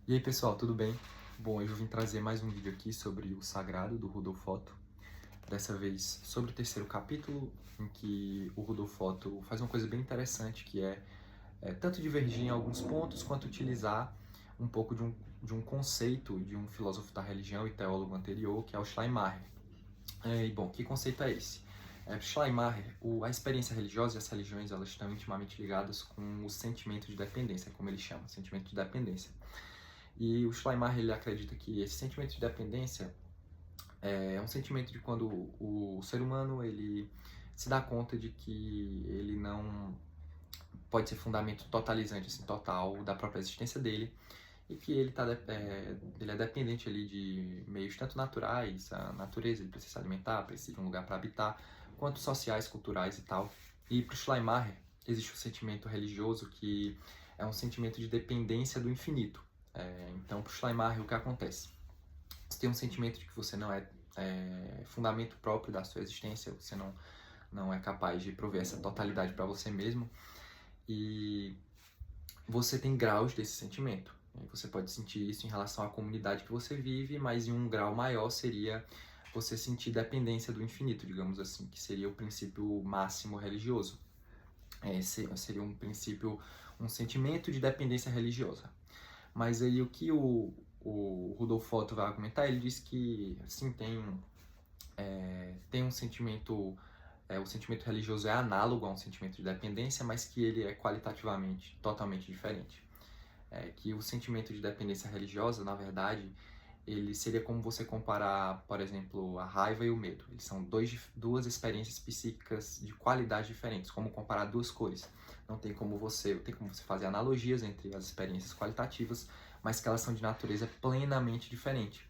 E aí pessoal, tudo bem? Bom, hoje eu vim trazer mais um vídeo aqui sobre o Sagrado do Rudolf Otto. Dessa vez sobre o terceiro capítulo, em que o Rudolf Otto faz uma coisa bem interessante, que é tanto divergir em alguns pontos, quanto utilizar um pouco de um conceito de um filósofo da religião e teólogo anterior, que é o Schleiermacher. E bom, que conceito é esse? Schleiermacher, a experiência religiosa e as religiões elas estão intimamente ligadas com o sentimento de dependência, como ele chama, sentimento de dependência. E o Schleiermacher ele acredita que esse sentimento de dependência é um sentimento de quando o ser humano ele se dá conta de que ele não pode ser fundamento totalizante, assim, total da própria existência dele e que ele é dependente ali de meios tanto naturais, a natureza, ele precisa se alimentar, precisa de um lugar para habitar, quanto sociais, culturais e tal. E para o Schleiermacher existe o sentimento religioso que é um sentimento de dependência do infinito. Então, para o Schleiermacher, o que acontece? Você tem um sentimento de que você não é fundamento próprio da sua existência, você não é capaz de prover essa totalidade para você mesmo, e você tem graus desse sentimento. Você pode sentir isso em relação à comunidade que você vive, mas em um grau maior seria você sentir dependência do infinito, digamos assim, que seria o princípio máximo religioso. Esse seria um princípio, um sentimento de dependência religiosa. Mas aí o que o Rudolf Otto vai argumentar, ele diz que sim, tem um sentimento, o sentimento religioso é análogo a um sentimento de dependência, mas que ele é qualitativamente totalmente diferente. Que o sentimento de dependência religiosa, na verdade, ele seria como você comparar, por exemplo, a raiva e o medo. Eles são duas experiências psíquicas de qualidade diferentes, como comparar duas cores. Não tem como você fazer analogias entre as experiências qualitativas, mas que elas são de natureza plenamente diferente.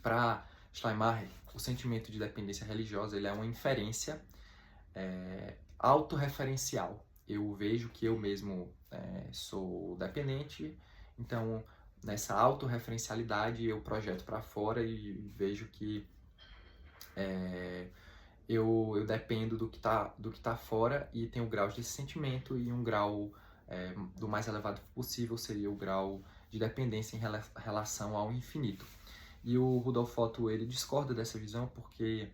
Para Schleiermacher, o sentimento de dependência religiosa ele é uma inferência autorreferencial. Eu vejo que eu mesmo sou dependente, então nessa autorreferencialidade eu projeto para fora e vejo que eu dependo do que tá fora e tenho graus desse sentimento, e um grau do mais elevado possível seria o grau de dependência em relação ao infinito. E o Rudolf Otto ele discorda dessa visão porque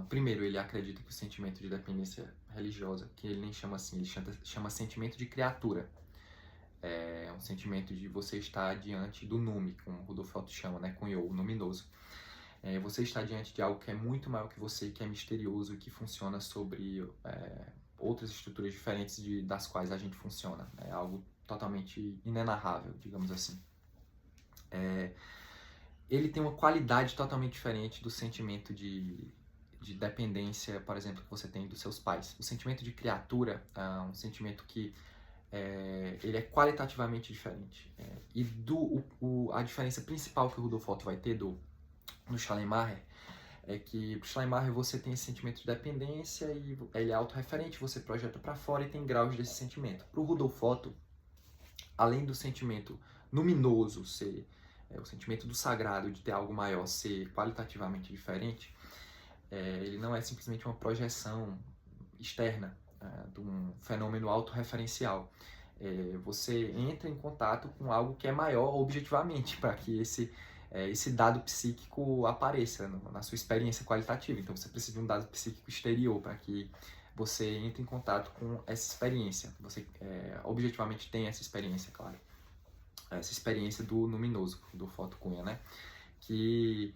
primeiro, ele acredita que o sentimento de dependência religiosa, que ele nem chama assim, ele chama sentimento de criatura. É um sentimento de você estar diante do nume, como o Rudolf Otto chama, né, com o luminoso. Você está diante de algo que é muito maior que você, que é misterioso e que funciona sobre outras estruturas diferentes das quais a gente funciona. É algo totalmente inenarrável, digamos assim. Ele tem uma qualidade totalmente diferente do sentimento de dependência, por exemplo, que você tem dos seus pais. O sentimento de criatura é um sentimento que ele é qualitativamente diferente. E a diferença principal que o Rudolf Otto vai ter do Schleiermacher é que no Schleiermacher você tem esse sentimento de dependência e ele é autorreferente, você projeta para fora e tem graus desse sentimento. Para o Rudolf Otto, além do sentimento luminoso ser o sentimento do sagrado, de ter algo maior, ser qualitativamente diferente, ele não é simplesmente uma projeção externa de um fenômeno autorreferencial. Você entra em contato com algo que é maior objetivamente para que esse dado psíquico apareça na sua experiência qualitativa. Então você precisa de um dado psíquico exterior para que você entre em contato com essa experiência. Você objetivamente tem essa experiência, claro. Essa experiência do luminoso, do Otto Cunha, né? Que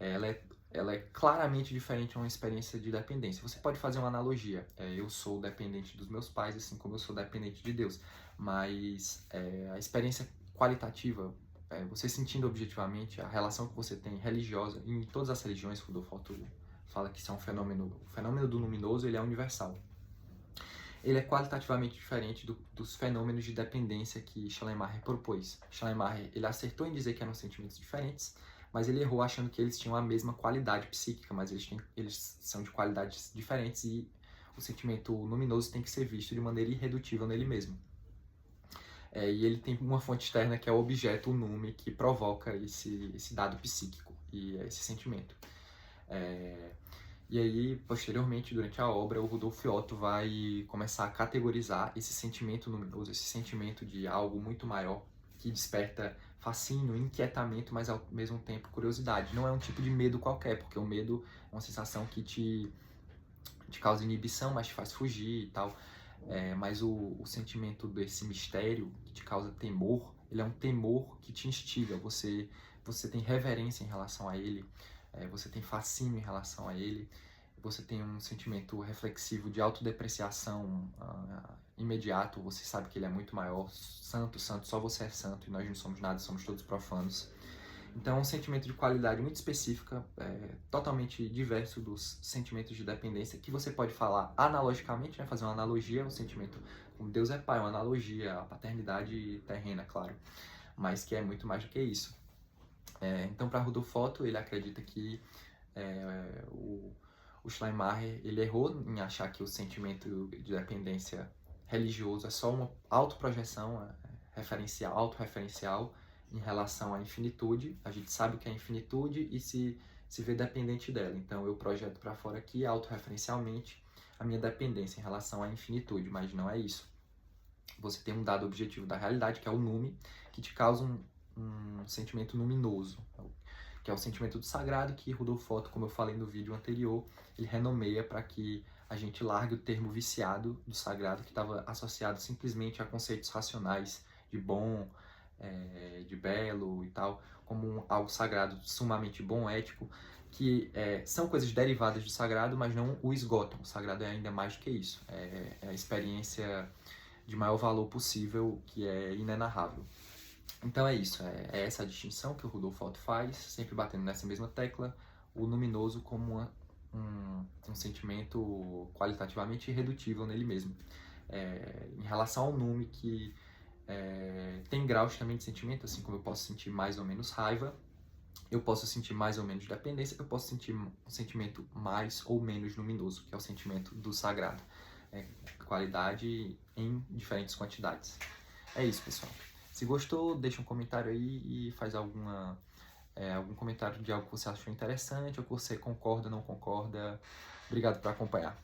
ela é claramente diferente de uma experiência de dependência. Você pode fazer uma analogia. Eu sou dependente dos meus pais, assim como eu sou dependente de Deus. Mas a experiência qualitativa, você sentindo objetivamente a relação que você tem religiosa, em todas as religiões, Rudolf Otto fala que isso é um fenômeno. O fenômeno do luminoso ele é universal. Ele é qualitativamente diferente dos fenômenos de dependência que Schleiermacher propôs. Schleiermacher ele acertou em dizer que eram sentimentos diferentes, mas ele errou achando que eles tinham a mesma qualidade psíquica, mas eles são de qualidades diferentes e o sentimento luminoso tem que ser visto de maneira irredutível nele mesmo. E ele tem uma fonte externa que é o objeto, o nume, que provoca esse dado psíquico e esse sentimento. E aí, posteriormente, durante a obra, o Rudolf Otto vai começar a categorizar esse sentimento luminoso, esse sentimento de algo muito maior, que desperta fascínio, inquietamento, mas ao mesmo tempo curiosidade. Não é um tipo de medo qualquer, porque o medo é uma sensação que te causa inibição, mas te faz fugir e tal. Mas o sentimento desse mistério que te causa temor, ele é um temor que te instiga. Você tem reverência em relação a ele, você tem fascínio em relação a ele, você tem um sentimento reflexivo de autodepreciação imediato. Você sabe que ele é muito maior, santo, santo, só você é santo e nós não somos nada, somos todos profanos. Então é um sentimento de qualidade muito específica, totalmente diverso dos sentimentos de dependência, que você pode falar analogicamente, né, fazer uma analogia ao sentimento como Deus é Pai, uma analogia à paternidade terrena, claro, mas que é muito mais do que isso. Então, para Rudolf Otto, ele acredita que o Schleiermacher ele errou em achar que o sentimento de dependência religioso é só uma autoprojeção referencial, autorreferencial, em relação à infinitude. A gente sabe o que é infinitude e se vê dependente dela. Então eu projeto para fora aqui, autorreferencialmente, a minha dependência em relação à infinitude, mas não é isso. Você tem um dado objetivo da realidade, que é o nume, que te causa um sentimento luminoso, que é o sentimento do sagrado, que Rudolf Otto, como eu falei no vídeo anterior, ele renomeia para que a gente largue o termo viciado do sagrado, que estava associado simplesmente a conceitos racionais de bom, de belo e tal, como algo sagrado, sumamente bom, ético, que são coisas derivadas do sagrado, mas não o esgotam. O sagrado é ainda mais do que isso. É a experiência de maior valor possível, que é inenarrável. Então é isso, é essa a distinção que o Rudolf Otto faz, sempre batendo nessa mesma tecla, o luminoso como um sentimento qualitativamente irredutível nele mesmo. Em relação ao nume, que tem graus também de sentimento, assim como eu posso sentir mais ou menos raiva, eu posso sentir mais ou menos dependência, eu posso sentir um sentimento mais ou menos luminoso, que é o sentimento do sagrado. Qualidade em diferentes quantidades. É isso, pessoal. Se gostou, deixa um comentário aí e faz algum comentário de algo que você achou interessante, ou que você concorda ou não concorda. Obrigado por acompanhar.